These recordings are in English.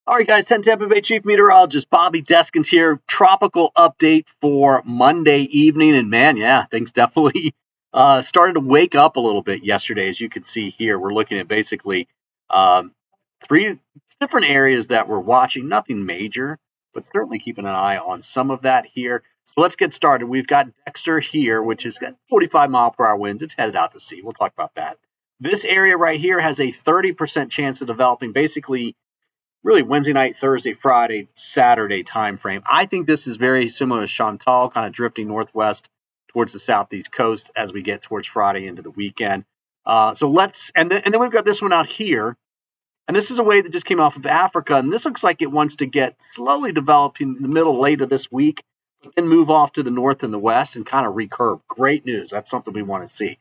All right, guys, 10 Tampa Bay Chief Meteorologist Bobby Deskins here. Tropical update for Monday evening. And man, yeah, things definitely started to wake up a little bit yesterday. As you can see here, we're looking at basically um, three different areas that we're watching. Nothing major, but certainly keeping an eye on some of that here. So let's get started. We've got Dexter here, which has got 45-mile-per-hour winds. It's headed out to sea. We'll talk about that. This area right here has a 30% chance of developing basically really Wednesday night, Thursday, Friday, Saturday time frame. I think this is very similar to Chantal, kind of drifting northwest towards the southeast coast as we get towards Friday into the weekend. So let's and then we've got this one out here, and this is a wave that just came off of Africa, and this looks like it wants to get slowly developing in the middle late of this week, but then move off to the north and the west and kind of recurve. Great news. That's something we want to see.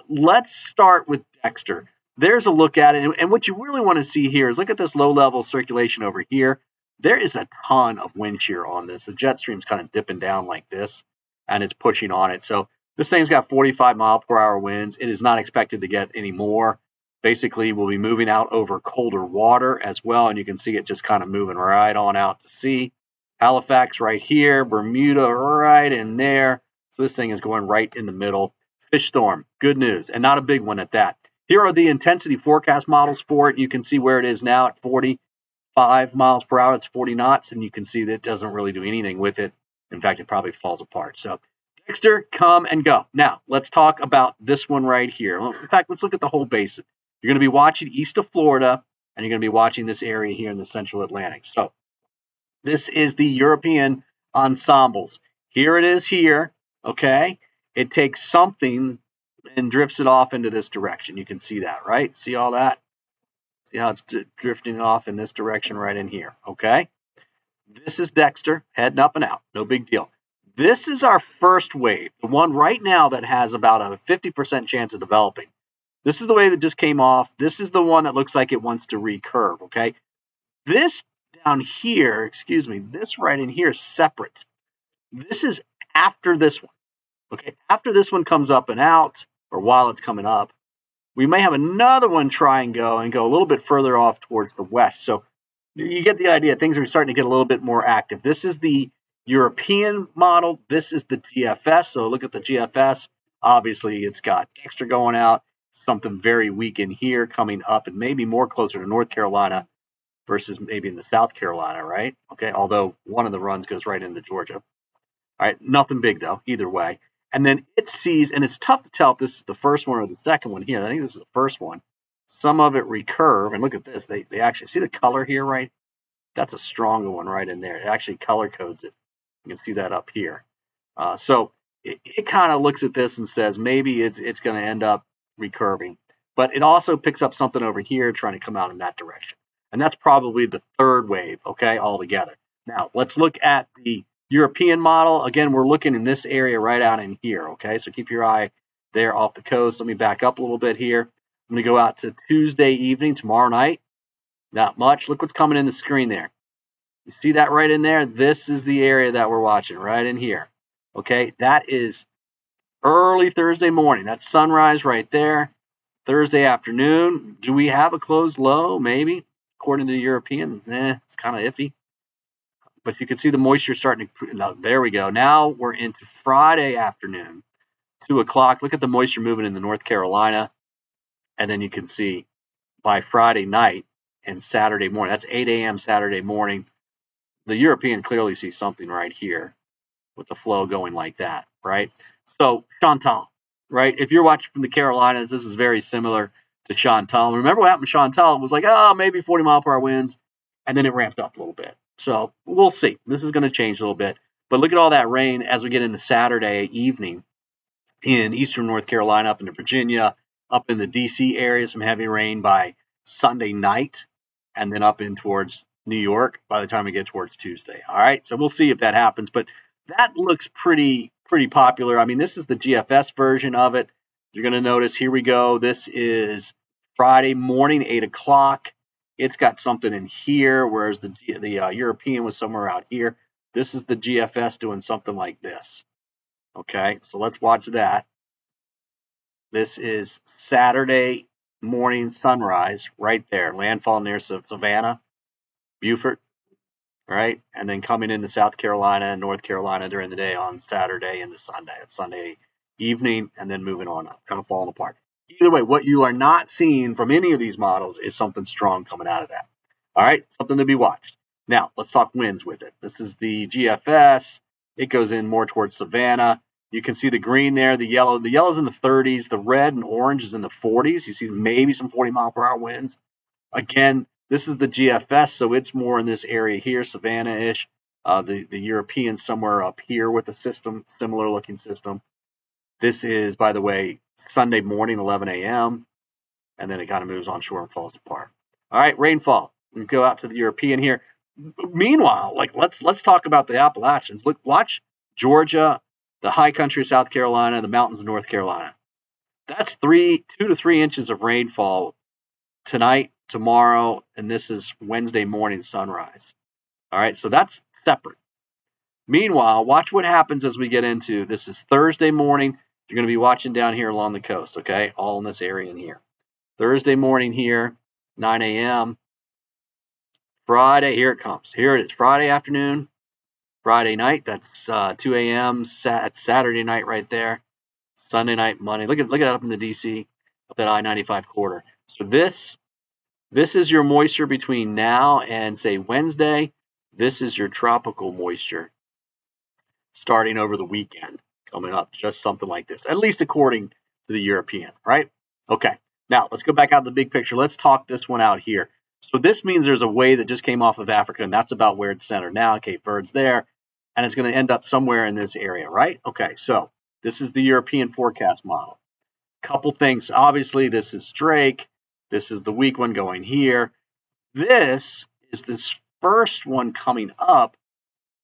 Let's start with Dexter. There's a look at it. And what you really want to see here is look at this low-level circulation over here. There is a ton of wind shear on this. The jet stream's kind of dipping down like this, and it's pushing on it. So this thing's got 45-mile-per-hour winds. It is not expected to get any more. Basically, we'll be moving out over colder water as well, and you can see it just kind of moving right on out to sea. Halifax right here, Bermuda right in there. So this thing is going right in the middle. Fish storm, good news, and not a big one at that. Here are the intensity forecast models for it. You can see where it is now at 45 miles per hour. It's 40 knots, and you can see that it doesn't really do anything with it. In fact, it probably falls apart. So, Dexter, come and go. Now, let's talk about this one right here. In fact, let's look at the whole basin. You're going to be watching east of Florida, and you're going to be watching this area here in the central Atlantic. So, this is the European ensembles. Here it is here, okay? It takes something and drifts it off into this direction. You can see that, right? See all that? See how it's drifting off in this direction right in here, okay? This is Dexter heading up and out. No big deal. This is our first wave, the one right now that has about a 50% chance of developing. This is the wave that just came off. This is the one that looks like it wants to recurve, okay? This down here, excuse me, this right in here is separate. This is after this one, okay? After this one comes up and out, or while it's coming up, we may have another one try and go a little bit further off towards the west. So you get the idea. Things are starting to get a little bit more active. This is the European model. This is the GFS. So look at the GFS. Obviously, it's got Dexter going out, something very weak in here coming up, and maybe more closer to North Carolina versus maybe in the South Carolina, right? Okay, although one of the runs goes right into Georgia. All right, nothing big, though, either way. And then it sees, and it's tough to tell if this is the first one or the second one here. I think this is the first one. Some of it recurve, and look at this. They actually see the color here, right? That's a stronger one right in there. It actually color codes it. You can see that up here. So it kind of looks at this and says maybe it's going to end up recurving. But it also picks up something over here trying to come out in that direction. And that's probably the third wave, okay, altogether. Now, let's look at the European model. Again, we're looking in this area right out in here, okay? So keep your eye there off the coast. Let me back up a little bit here. I'm going to go out to Tuesday evening, tomorrow night. Not much. Look what's coming in the screen there. You see that right in there? This is the area that we're watching right in here, okay? That is early Thursday morning. That's sunrise right there. Thursday afternoon. Do we have a closed low? Maybe. According to the European, it's kind of iffy. But you can see the moisture starting to, there we go. Now we're into Friday afternoon, 2 o'clock. Look at the moisture moving in the North Carolina. And then you can see by Friday night and Saturday morning, that's 8 a.m. Saturday morning, the European clearly sees something right here with the flow going like that, right? So Chantal, right? If you're watching from the Carolinas, this is very similar to Chantal. Remember what happened to Chantal? It was like, maybe 40 mile per hour winds, and then it ramped up a little bit. So we'll see. This is going to change a little bit. But look at all that rain as we get into Saturday evening in eastern North Carolina, up into Virginia, up in the D.C. area, some heavy rain by Sunday night, and then up in towards New York by the time we get towards Tuesday. All right, so we'll see if that happens. But that looks pretty popular. I mean, this is the GFS version of it. You're going to notice, here we go. This is Friday morning, 8 o'clock. It's got something in here, whereas the European was somewhere out here. This is the GFS doing something like this. Okay, so let's watch that. This is Saturday morning sunrise right there, landfall near Savannah. Beaufort, right? And then coming into South Carolina and North Carolina during the day on Saturday and Sunday. It's Sunday evening and then moving on up, kind of falling apart. Either way, what you are not seeing from any of these models is something strong coming out of that. All right, something to be watched. Now, let's talk winds with it. This is the GFS. It goes in more towards Savannah. You can see the green there, the yellow. The yellow's in the 30s. The red and orange is in the 40s. You see maybe some 40-mile-per-hour winds. Again, this is the GFS, so it's more in this area here, Savannah-ish. The European somewhere up here with a system, similar-looking system. This is, by the way, Sunday morning, 11 a.m., and then it kind of moves onshore and falls apart. All right, rainfall. We go out to the European here. Meanwhile, let's talk about the Appalachians. Look, watch Georgia, the high country of South Carolina, the mountains of North Carolina. That's 2 to 3 inches of rainfall tonight, tomorrow, and this is Wednesday morning sunrise. All right, so that's separate. Meanwhile, watch what happens as we get into this is Thursday morning. You're going to be watching down here along the coast, okay? All in this area in here. Thursday morning here, 9 a.m. Friday, here it comes. Here it is, Friday afternoon, Friday night. That's 2 a.m. Saturday night right there. Sunday night, Monday. Look at that up in the DC, up that I-95 corridor. So this is your moisture between now and say Wednesday. This is your tropical moisture starting over the weekend coming up, just something like this, at least according to the European, right? Okay, now let's go back out to the big picture. Let's talk this one out here. So this means there's a wave that just came off of Africa, and that's about where it's centered now. Cape Verde's there, and it's going to end up somewhere in this area, right? Okay, so this is the European forecast model. Couple things. Obviously, this is Drake. This is the weak one going here. This is this first one coming up.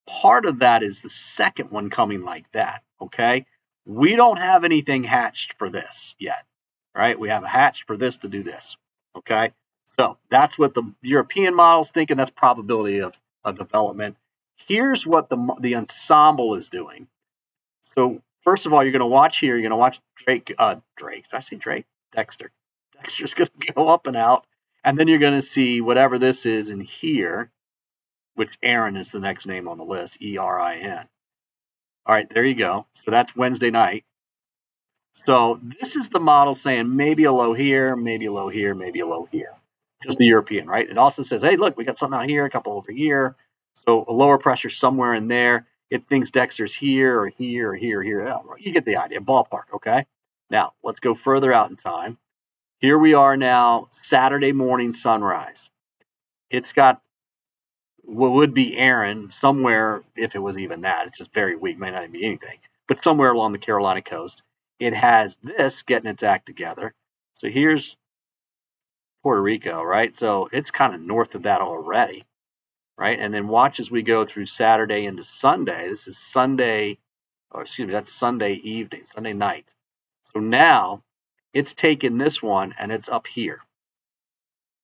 Part of that is the second one coming like that, okay? We don't have anything hatched for this yet, right? We have a hatch for this to do this, okay? So that's what the European model's thinking. That's probability of development. Here's what the ensemble is doing. So first of all, you're going to watch here. You're going to watch Drake. Did I say Drake? Dexter. Dexter's going to go up and out. And then you're going to see whatever this is in here, which Erin is the next name on the list, E-R-I-N. All right, there you go. So that's Wednesday night. So this is the model saying maybe a low here, maybe a low here, maybe a low here. Just the European, right? It also says, hey, look, we got something out here, a couple over here. So a lower pressure somewhere in there. It thinks Dexter's here or here or here or here. You get the idea, ballpark, okay? Now, let's go further out in time. Here we are now, Saturday morning sunrise. It's got what would be Erin somewhere, if it was even that. It's just very weak, may not even be anything. But somewhere along the Carolina coast. It has this getting its act together. So here's Puerto Rico, right? So it's kind of north of that already, right? And then watch as we go through Saturday into Sunday. This is Sunday, or excuse me, that's Sunday evening, Sunday night. So now it's taken this one and it's up here,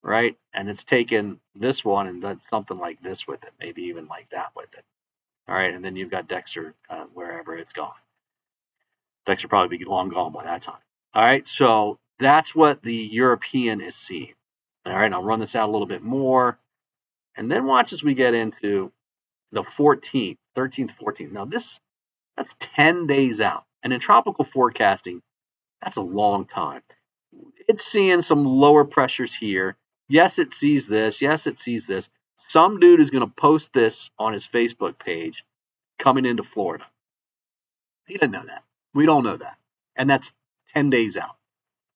right? And it's taken this one and done something like this with it, maybe even like that with it. All right, and then you've got Dexter wherever it's gone. Dexter probably be long gone by that time. All right, so that's what the European is seeing. All right, I'll run this out a little bit more. And then watch as we get into the 14th, 13th, 14th. Now that's 10 days out. And in tropical forecasting, that's a long time. It's seeing some lower pressures here. Yes, it sees this. Yes, it sees this. Some dude is going to post this on his Facebook page coming into Florida. He didn't know that. We don't know that. And that's 10 days out,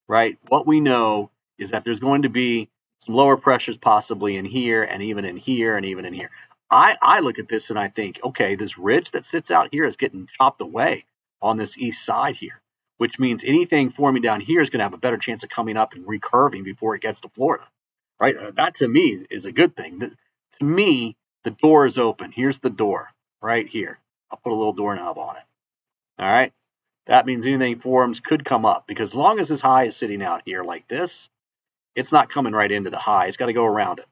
right? What we know is that there's going to be some lower pressures possibly in here and even in here and even in here. I look at this and I think, okay, this ridge that sits out here is getting chopped away on this east side here, which means anything forming down here is going to have a better chance of coming up and recurving before it gets to Florida, right? That to me is a good thing. To me, the door is open. Here's the door right here. I'll put a little doorknob on it. All right. That means anything forms could come up because as long as this high is sitting out here like this, it's not coming right into the high. It's got to go around it,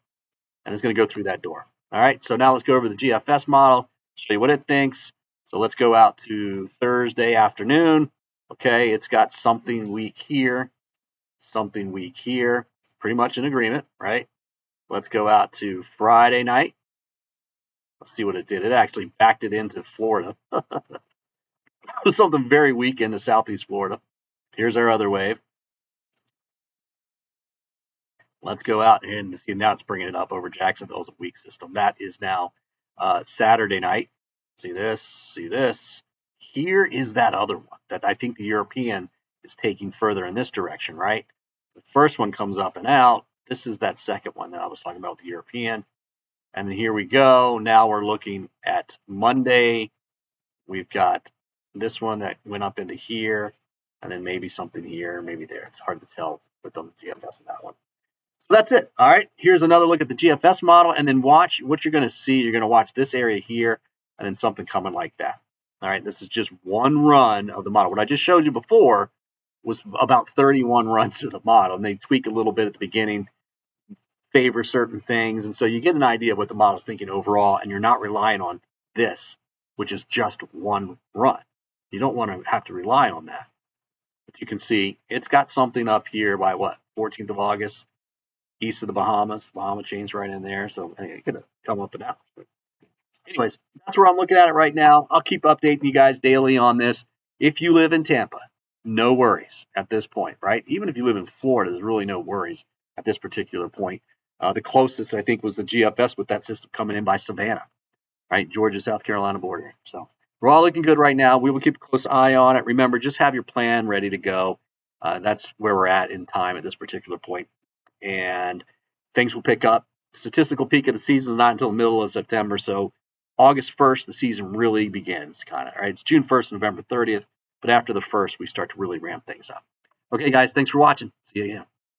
and it's going to go through that door. All right, so now let's go over the GFS model, show you what it thinks. So let's go out to Thursday afternoon. Okay, it's got something weak here, pretty much in agreement, right? Let's go out to Friday night. Let's see what it did. It actually backed it into Florida. It was something very weak into southeast Florida. Here's our other wave. Let's go out and see, now it's bringing it up over Jacksonville's a weak system. That is now Saturday night. See this, see this. Here is that other one that I think the European is taking further in this direction, right? The first one comes up and out. This is that second one that I was talking about with the European. And then here we go. Now we're looking at Monday. We've got this one that went up into here, and then maybe something here, maybe there. It's hard to tell with on the GFS on that one. So that's it. All right, here's another look at the GFS model, and then watch what you're going to see. You're going to watch this area here, and then something coming like that. All right, this is just one run of the model. What I just showed you before was about 31 runs of the model, and they tweak a little bit at the beginning, favor certain things, and so you get an idea of what the model's thinking overall, and you're not relying on this, which is just one run. You don't want to have to rely on that. But you can see it's got something up here by what, 14th of August, east of the Bahamas. Bahama chain's right in there, so it could come up and out. But anyways, that's where I'm looking at it right now. I'll keep updating you guys daily on this. If you live in Tampa, no worries at this point, right? Even if you live in Florida, there's really no worries at this particular point. The closest, I think, was the GFS with that system coming in by Savannah, right? Georgia, South Carolina border. So we're all looking good right now. We will keep a close eye on it. Remember, just have your plan ready to go. That's where we're at in time at this particular point. And things will pick up. Statistical peak of the season is not until the middle of September. So August 1st, the season really begins, kind of. Right? It's June 1st, November 30th. But after the 1st, we start to really ramp things up. Okay, guys, thanks for watching. See you again.